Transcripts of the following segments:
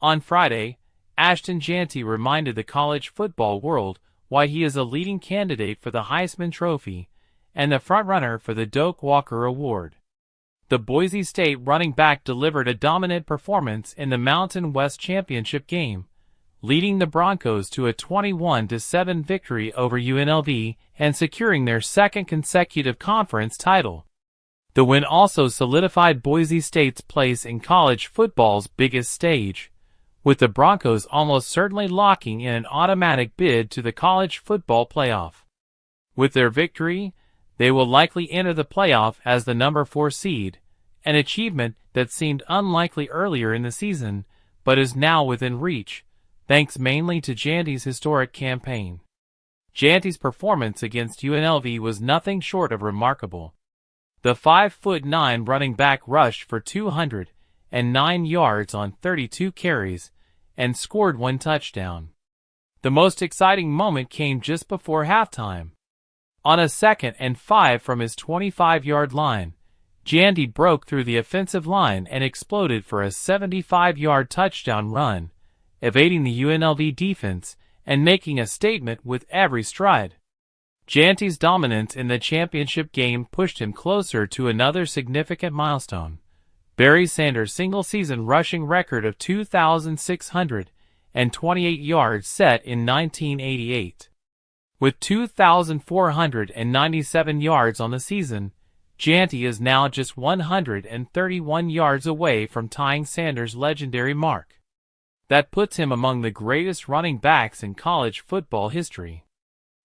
On Friday, Ashton Jeanty reminded the college football world why he is a leading candidate for the Heisman Trophy and the frontrunner for the Doak Walker Award. The Boise State running back delivered a dominant performance in the Mountain West Championship game, leading the Broncos to a 21-7 victory over UNLV and securing their second consecutive conference title. The win also solidified Boise State's place in college football's biggest stage, with the Broncos almost certainly locking in an automatic bid to the college football playoff. With their victory, they will likely enter the playoff as the number 4 seed, an achievement that seemed unlikely earlier in the season, but is now within reach, thanks mainly to Jeanty's historic campaign. Jeanty's performance against UNLV was nothing short of remarkable. The 5'9" running back rushed for 209 yards on 32 carries and scored 1 touchdown. The most exciting moment came just before halftime. On a 2nd and 5 from his 25-yard line, Jeanty broke through the offensive line and exploded for a 75-yard touchdown run, evading the UNLV defense and making a statement with every stride. Jeanty's dominance in the championship game pushed him closer to another significant milestone: Barry Sanders' single-season rushing record of 2,628 yards set in 1988. With 2,497 yards on the season, Jeanty is now just 131 yards away from tying Sanders' legendary mark. That puts him among the greatest running backs in college football history.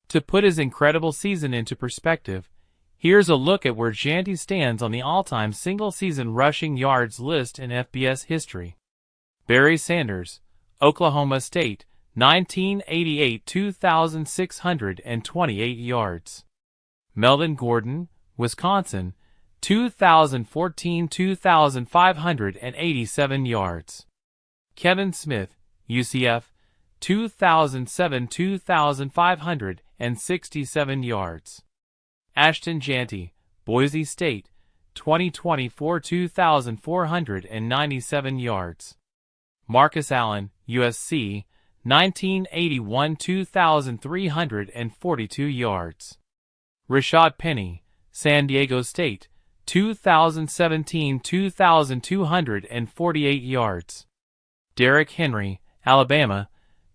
To put his incredible season into perspective, here's a look at where Jeanty stands on the all-time single-season rushing yards list in FBS history. Barry Sanders, Oklahoma State, 1988, 2,628 yards. Melvin Gordon, Wisconsin, 2014, 2,587 yards. Kevin Smith, UCF, 2007, 2,567 yards. Ashton Jeanty, Boise State, 2024, 2,497 yards. Marcus Allen, USC, 1981, 2,342 yards. Rashad Penny, San Diego State, 2017, 2,248 yards. Derrick Henry, Alabama,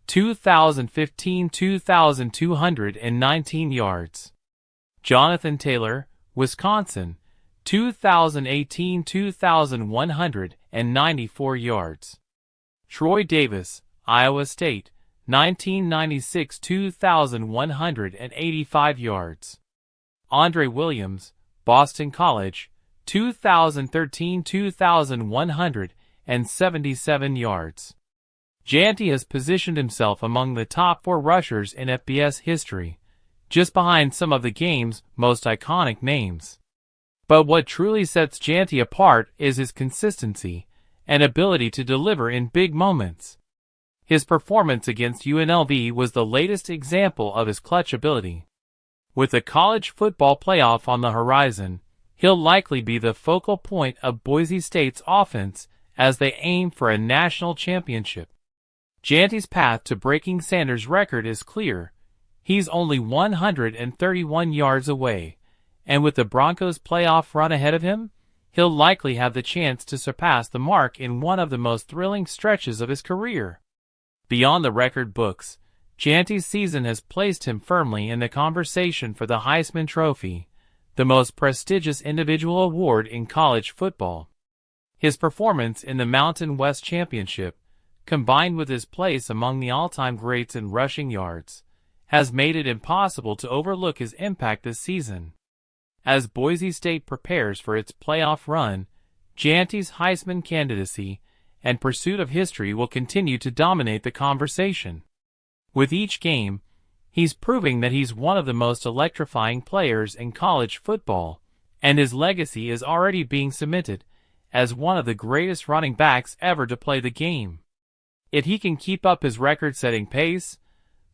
2015, 2,219 yards. Jonathan Taylor, Wisconsin, 2018, 2,194 yards. Troy Davis, Iowa State, 1996, 2,185 yards. Andre Williams, Boston College, 2013, 2,177 yards. Jeanty has positioned himself among the top 4 rushers in FBS history, just behind some of the game's most iconic names. But what truly sets Jeanty apart is his consistency and ability to deliver in big moments. His performance against UNLV was the latest example of his clutch ability. With the college football playoff on the horizon, he'll likely be the focal point of Boise State's offense as they aim for a national championship. Jeanty's path to breaking Sanders' record is clear. He's only 131 yards away, and with the Broncos' playoff run ahead of him, he'll likely have the chance to surpass the mark in one of the most thrilling stretches of his career. Beyond the record books, Jeanty's season has placed him firmly in the conversation for the Heisman Trophy, the most prestigious individual award in college football. His performance in the Mountain West Championship, combined with his place among the all-time greats in rushing yards, has made it impossible to overlook his impact this season. As Boise State prepares for its playoff run, Jeanty's Heisman candidacy and pursuit of history will continue to dominate the conversation. With each game, he's proving that he's one of the most electrifying players in college football, and his legacy is already being cemented as one of the greatest running backs ever to play the game. If he can keep up his record-setting pace,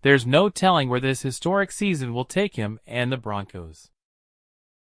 there's no telling where this historic season will take him and the Broncos.